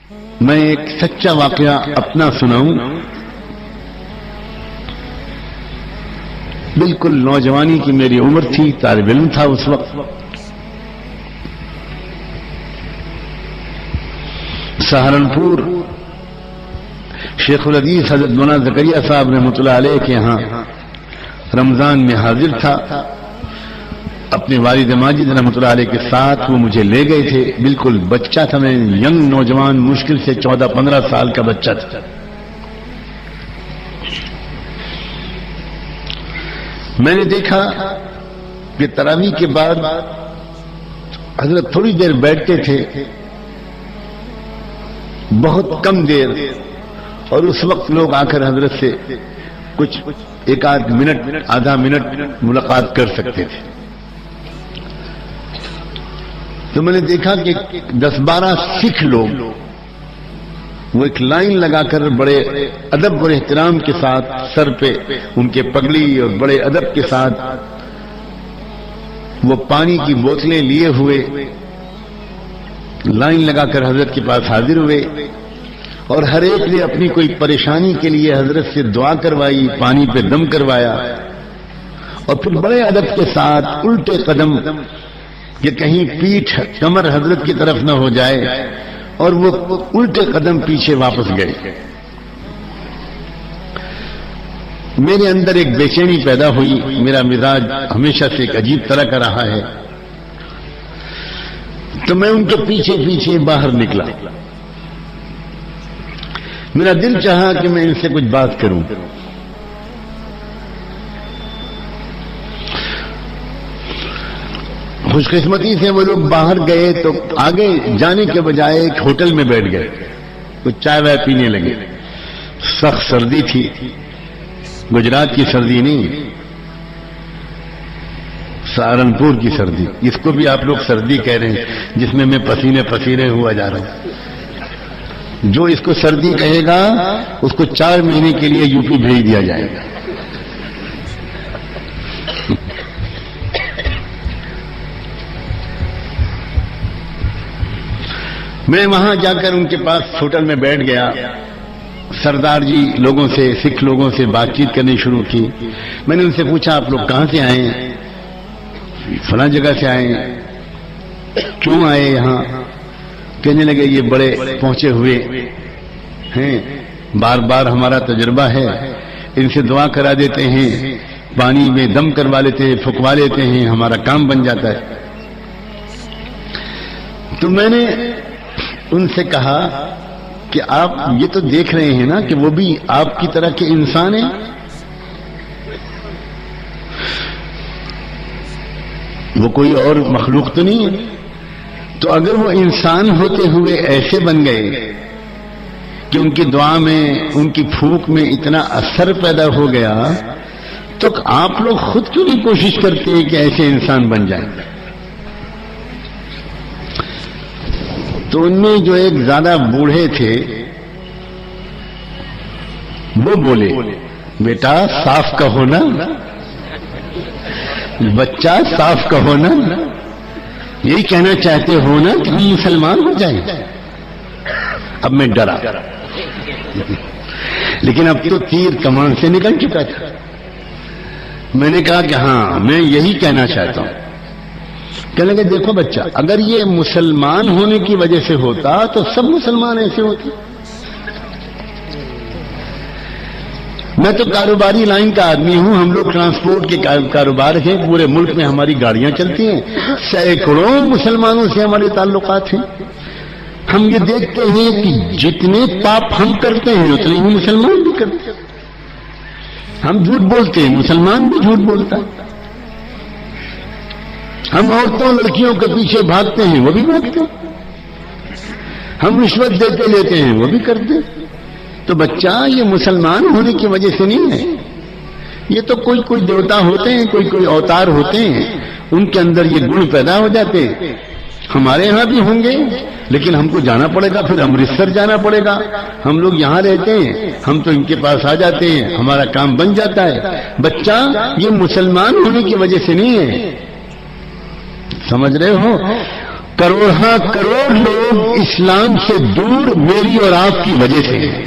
میں ایک سچا واقعہ اپنا سناؤں. بالکل نوجوانی کی میری عمر تھی، طالب علم تھا اس وقت. سہارنپور شیخ الحدیث حضرت مولانا زکریا صاحب رحمۃ اللہ علیہ کے یہاں رمضان میں حاضر تھا. اپنے والد ماجد رحمۃ اللہ علیہ کے ساتھ وہ مجھے لے گئے تھے. بالکل بچہ تھا میں، ینگ نوجوان، مشکل سے 14-15 سال کا بچہ تھا. میں نے دیکھا کہ تراویح کے بعد حضرت تھوڑی دیر بیٹھتے تھے، بہت کم دیر، اور اس وقت لوگ آ کر حضرت سے کچھ ایک آدھ منٹ، آدھا منٹ ملاقات کر سکتے تھے. تو میں نے دیکھا کہ 10-12 سکھ لوگ وہ ایک لائن لگا کر بڑے ادب اور احترام کے ساتھ، سر پہ ان کے پگڑی اور بڑے ادب کے ساتھ وہ پانی کی بوتلیں لیے ہوئے لائن لگا کر حضرت کے پاس حاضر ہوئے، اور ہر ایک نے اپنی کوئی پریشانی کے لیے حضرت سے دعا کروائی، پانی پہ دم کروایا، اور پھر بڑے ادب کے ساتھ الٹے قدم کہ کہیں پیٹھ کمر حضرت کی طرف نہ ہو جائے، اور وہ الٹے قدم پیچھے واپس گئے. میرے اندر ایک بے چینی پیدا ہوئی. میرا مزاج ہمیشہ سے ایک عجیب طرح کا رہا ہے. تو میں ان کے پیچھے پیچھے باہر نکلا. میرا دل چاہا کہ میں ان سے کچھ بات کروں. خوش قسمتی سے وہ لوگ باہر گئے تو آگے جانے کے بجائے ایک ہوٹل میں بیٹھ گئے، کچھ چائے وائے پینے لگے. سخت سردی تھی، گجرات کی سردی نہیں، سہارنپور کی سردی. اس کو بھی آپ لوگ سردی کہہ رہے ہیں، جس میں میں پسینے پسینے ہوا جا رہا ہوں. جو اس کو سردی کہے گا اس کو 4 مہینے کے لیے یو پی بھیج دیا جائے گا. میں وہاں جا کر ان کے پاس ہوٹل میں بیٹھ گیا. سردار جی لوگوں سے، سکھ لوگوں سے بات چیت کرنی شروع کی. میں نے ان سے پوچھا آپ لوگ کہاں سے آئے ہیں؟ فلاں جگہ سے آئے ہیں. کیوں آئے یہاں؟ کہنے لگے یہ بڑے پہنچے ہوئے ہیں، بار بار ہمارا تجربہ ہے، ان سے دعا کرا دیتے ہیں، پانی میں دم کروا لیتے ہیں، پھکوا لیتے ہیں، ہمارا کام بن جاتا ہے. تو میں نے ان سے کہا کہ آپ یہ تو دیکھ رہے ہیں نا کہ وہ بھی آپ کی طرح کے انسان ہیں. وہ کوئی اور مخلوق تو نہیں ہے. تو اگر وہ انسان ہوتے ہوئے ایسے بن گئے کہ ان کی دعا میں، ان کی پھونک میں اتنا اثر پیدا ہو گیا، تو آپ لوگ خود کیوں نہیں کوشش کرتے کہ ایسے انسان بن جائیں؟ تو ان میں جو ایک زیادہ بوڑھے تھے وہ بولے بیٹا صاف کہو نا، بچہ صاف کہو نا، یہی کہنا چاہتے ہو نا کہ ہم مسلمان ہو جائیں. اب میں ڈرا، لیکن اب تو تیر کمان سے نکل چکا تھا. میں نے کہا کہ ہاں میں یہی کہنا چاہتا ہوں. کہنے لگے دیکھو بچہ، اگر یہ مسلمان ہونے کی وجہ سے ہوتا تو سب مسلمان ایسے ہوتے. میں تو کاروباری لائن کا آدمی ہوں، ہم لوگ ٹرانسپورٹ کے کاروبار ہیں، پورے ملک میں ہماری گاڑیاں چلتی ہیں، سینکڑوں مسلمانوں سے ہمارے تعلقات ہیں. ہم یہ دیکھتے ہیں کہ جتنے پاپ ہم کرتے ہیں اتنے ہی مسلمان بھی کرتے ہیں. ہم جھوٹ بولتے ہیں، مسلمان بھی جھوٹ بولتا ہے. ہم عورتوں لڑکیوں کے پیچھے بھاگتے ہیں، وہ بھی بھاگتے ہیں. ہم رشوت دیتے لیتے ہیں، وہ بھی کرتے ہیں. تو بچہ یہ مسلمان ہونے کی وجہ سے نہیں ہے. یہ تو کوئی دیوتا ہوتے ہیں، کوئی اوتار ہوتے ہیں، ان کے اندر یہ گن پیدا ہو جاتے ہیں. ہمارے ہاں بھی ہوں گے، لیکن ہم کو جانا پڑے گا، پھر امرتسر جانا پڑے گا. ہم لوگ یہاں رہتے ہیں، ہم تو ان کے پاس آ جاتے ہیں، ہمارا کام بن جاتا ہے. بچہ یہ مسلمان ہونے کی وجہ سے نہیں ہے، سمجھ رہے ہو؟ کروڑ کروڑ لوگ اسلام سے دور میری اور آپ کی وجہ سے ہیں۔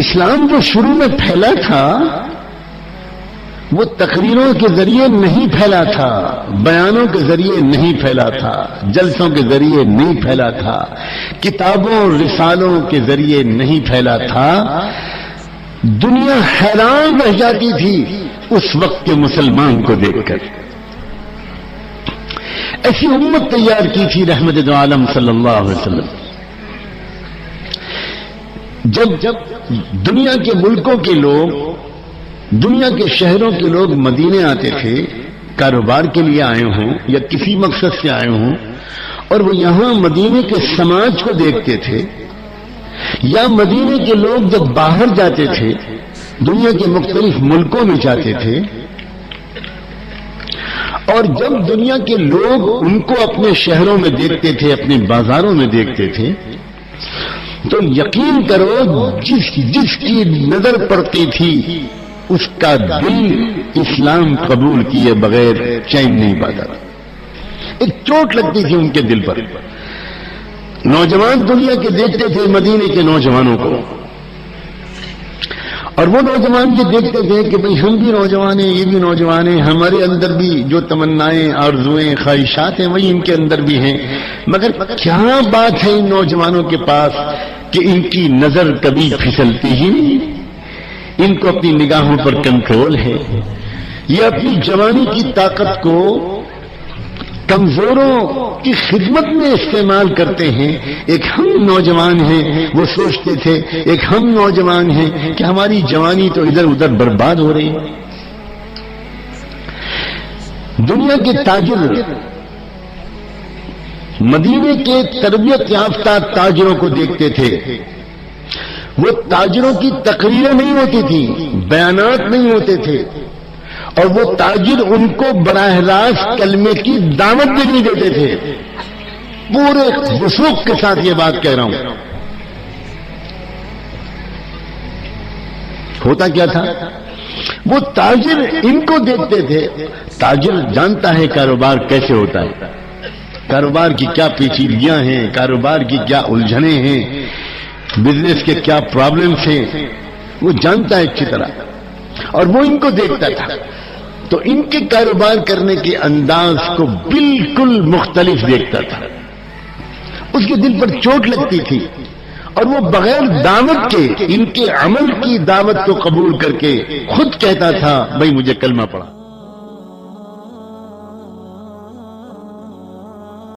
اسلام جو شروع میں پھیلا تھا وہ تقریروں کے ذریعے نہیں پھیلا تھا، بیانوں کے ذریعے نہیں پھیلا تھا، جلسوں کے ذریعے نہیں پھیلا تھا، کتابوں اور رسالوں کے ذریعے نہیں پھیلا تھا۔ دنیا حیران رہ جاتی تھی اس وقت کے مسلمان کو دیکھ کر۔ ایسی امت تیار کی تھی رحمت دو عالم صلی اللہ علیہ وسلم۔ جب دنیا کے ملکوں کے لوگ، دنیا کے شہروں کے لوگ مدینے آتے تھے کاروبار کے لیے آئے ہوں یا کسی مقصد سے آئے ہوں، اور وہ یہاں مدینے کے سماج کو دیکھتے تھے، یا مدینے کے لوگ جب باہر جاتے تھے دنیا کے مختلف ملکوں میں جاتے تھے، اور جب دنیا کے لوگ ان کو اپنے شہروں میں دیکھتے تھے، اپنے بازاروں میں دیکھتے تھے، تو یقین کرو جس کی نظر پڑتی تھی اس کا دل اسلام قبول کیے بغیر چین نہیں پاتا، ایک چوٹ لگتی تھی ان کے دل پر۔ نوجوان دنیا کے دیکھتے تھے مدینے کے نوجوانوں کو، اور وہ نوجوان جو دیکھتے تھے کہ بھئی ہم بھی نوجوان ہیں، یہ بھی نوجوان ہیں، ہمارے اندر بھی جو تمنائیں، آرزویں، خواہشات ہیں وہی ان کے اندر بھی ہیں، مگر کیا بات ہے ان نوجوانوں کے پاس کہ ان کی نظر کبھی پھسلتی ہی نہیں، ان کو اپنی نگاہوں پر کنٹرول ہے، یہ اپنی جوانی کی طاقت کو کمزوروں کی خدمت میں استعمال کرتے ہیں۔ ایک ہم نوجوان ہیں، وہ سوچتے تھے ایک ہم نوجوان ہیں کہ ہماری جوانی تو ادھر ادھر برباد ہو رہی ہے۔ دنیا کے تاجر مدینے کے تربیت یافتہ تاجروں کو دیکھتے تھے، وہ تاجروں کی تقریریں نہیں ہوتی تھی، بیانات نہیں ہوتے تھے، اور وہ تاجر ان کو براہ راست کلمے کی دعوت بھی نہیں دیتے تھے۔ پورے وثوق کے ساتھ یہ بات کہہ رہا ہوں۔ ہوتا کیا تھا، وہ تاجر ان کو دیکھتے تھے، تاجر جانتا ہے کاروبار کیسے ہوتا ہے، کاروبار کی کیا پیچیدگیاں ہیں، کاروبار کی کیا الجھنیں ہیں، بزنس کے کیا پرابلمز ہیں، وہ جانتا ہے اچھی طرح، اور وہ ان کو دیکھتا تھا تو ان کے کاروبار کرنے کے انداز کو بالکل مختلف دیکھتا تھا، اس کے دل پر چوٹ لگتی تھی، اور وہ بغیر دعوت کے ان کے عمل کی دعوت کو قبول کر کے خود کہتا تھا بھائی مجھے کلمہ پڑھا۔